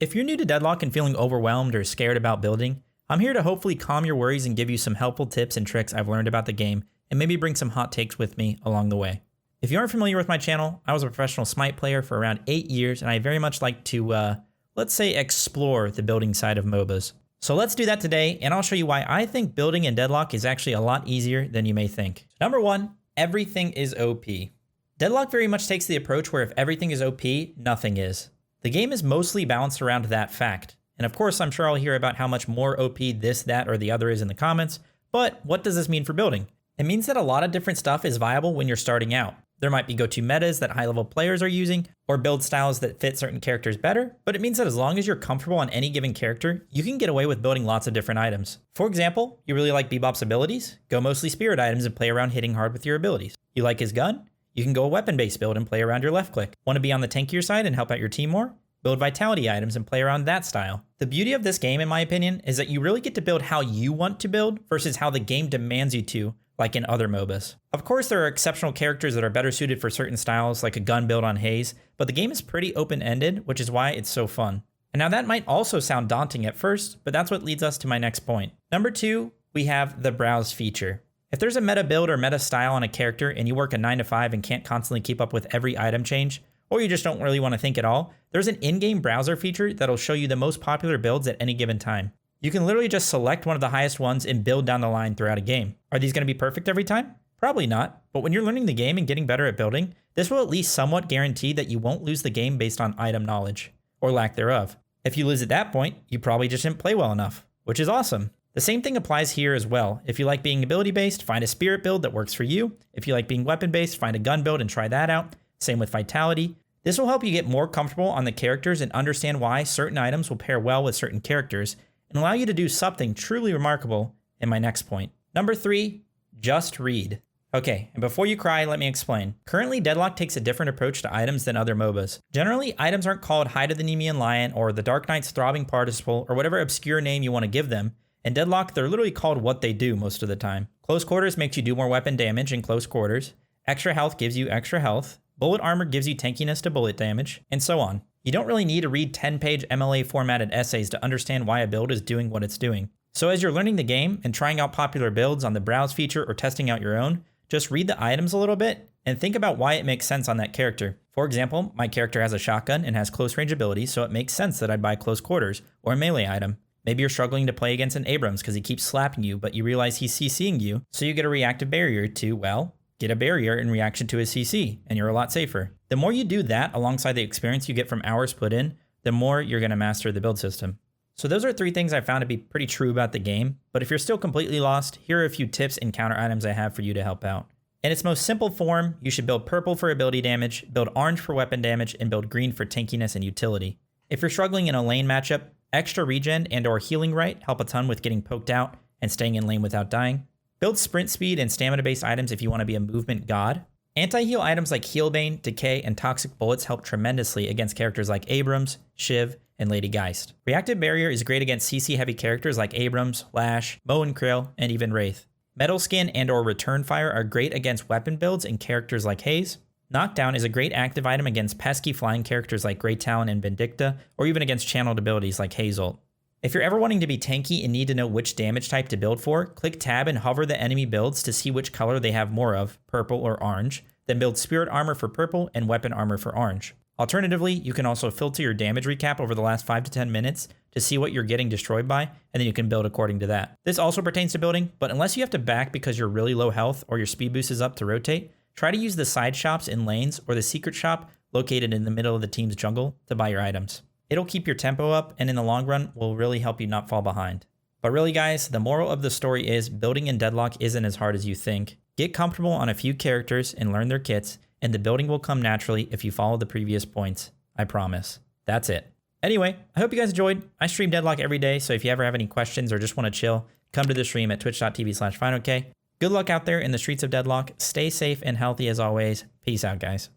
If you're new to Deadlock and feeling overwhelmed or scared about building, I'm here to hopefully calm your worries and give you some helpful tips and tricks I've learned about the game, and maybe bring some hot takes with me along the way. If you aren't familiar with my channel, I was a professional Smite player for around 8 years, and I very much like to, let's say, explore the building side of MOBAs. So let's do that today, and I'll show you why I think building in Deadlock is actually a lot easier than you may think. Number 1, everything is OP. Deadlock very much takes the approach where if everything is OP, nothing is. The game is mostly balanced around that fact. And of course, I'm sure I'll hear about how much more OP this, that, or the other is in the comments, but what does this mean for building? It means that a lot of different stuff is viable when you're starting out. There might be go-to metas that high-level players are using, or build styles that fit certain characters better, but it means that as long as you're comfortable on any given character, you can get away with building lots of different items. For example, you really like Bebop's abilities? Go mostly spirit items and play around hitting hard with your abilities. You like his gun? You can go a weapon-based build and play around your left click. Want to be on the tankier side and help out your team more? Build vitality items and play around that style. The beauty of this game, in my opinion, is that you really get to build how you want to build versus how the game demands you to, like in other MOBAs. Of course, there are exceptional characters that are better suited for certain styles, like a gun build on Haze, but the game is pretty open-ended, which is why it's so fun. And now that might also sound daunting at first, but that's what leads us to my next point. Number 2, we have the browse feature. If there's a meta build or meta style on a character and you work a 9 to 5 and can't constantly keep up with every item change, or you just don't really want to think at all, there's an in-game browser feature that'll show you the most popular builds at any given time. You can literally just select one of the highest ones and build down the line throughout a game. Are these going to be perfect every time? Probably not, but when you're learning the game and getting better at building, this will at least somewhat guarantee that you won't lose the game based on item knowledge, or lack thereof. If you lose at that point, you probably just didn't play well enough, which is awesome. The same thing applies here as well. If you like being ability-based, find a spirit build that works for you. If you like being weapon-based, find a gun build and try that out. Same with vitality. This will help you get more comfortable on the characters and understand why certain items will pair well with certain characters, and allow you to do something truly remarkable in my next point. Number 3, just read. Okay, and before you cry, let me explain. Currently, Deadlock takes a different approach to items than other MOBAs. Generally, items aren't called Hide of the Nemean Lion or the Dark Knight's Throbbing Participle or whatever obscure name you want to give them. In Deadlock, they're literally called what they do most of the time. Close quarters makes you do more weapon damage in close quarters. Extra health gives you extra health. Bullet armor gives you tankiness to bullet damage, and so on. You don't really need to read 10-page MLA formatted essays to understand why a build is doing what it's doing. So as you're learning the game and trying out popular builds on the browse feature or testing out your own, just read the items a little bit and think about why it makes sense on that character. For example, my character has a shotgun and has close range abilities, so it makes sense that I'd buy close quarters or a melee item. Maybe you're struggling to play against an Abrams because he keeps slapping you, but you realize he's CCing you, so you get a reactive barrier to, well, get a barrier in reaction to his CC, and you're a lot safer. The more you do that alongside the experience you get from hours put in, the more you're going to master the build system. So those are 3 things I found to be pretty true about the game, but if you're still completely lost, here are a few tips and counter items I have for you to help out. In its most simple form, you should build purple for ability damage, build orange for weapon damage, and build green for tankiness and utility. If you're struggling in a lane matchup, extra regen and or healing right help a ton with getting poked out and staying in lane without dying. Build sprint speed and stamina-based items if you want to be a movement god. Anti-heal items like Healbane, Decay, and Toxic Bullets help tremendously against characters like Abrams, Shiv, and Lady Geist. Reactive Barrier is great against CC-heavy characters like Abrams, Lash, Moe and Krill, and even Wraith. Metal Skin and or Return Fire are great against weapon builds and characters like Haze. Knockdown is a great active item against pesky flying characters like Great Talon and Vindicta, or even against channeled abilities like Hazeult. If you're ever wanting to be tanky and need to know which damage type to build for, click tab and hover the enemy builds to see which color they have more of, purple or orange, then build spirit armor for purple and weapon armor for orange. Alternatively, you can also filter your damage recap over the last 5 to 10 minutes to see what you're getting destroyed by, and then you can build according to that. This also pertains to building, but unless you have to back because you're really low health or your speed boost is up to rotate, try to use the side shops in lanes or the secret shop located in the middle of the team's jungle to buy your items. It'll keep your tempo up and in the long run will really help you not fall behind. But really guys, the moral of the story is building in Deadlock isn't as hard as you think. Get comfortable on a few characters and learn their kits, and the building will come naturally if you follow the previous points. I promise. That's it. Anyway, I hope you guys enjoyed. I stream Deadlock every day, so if you ever have any questions or just want to chill, come to the stream at twitch.tv/Fineokay. Good luck out there in the streets of Deadlock. Stay safe and healthy as always. Peace out, guys.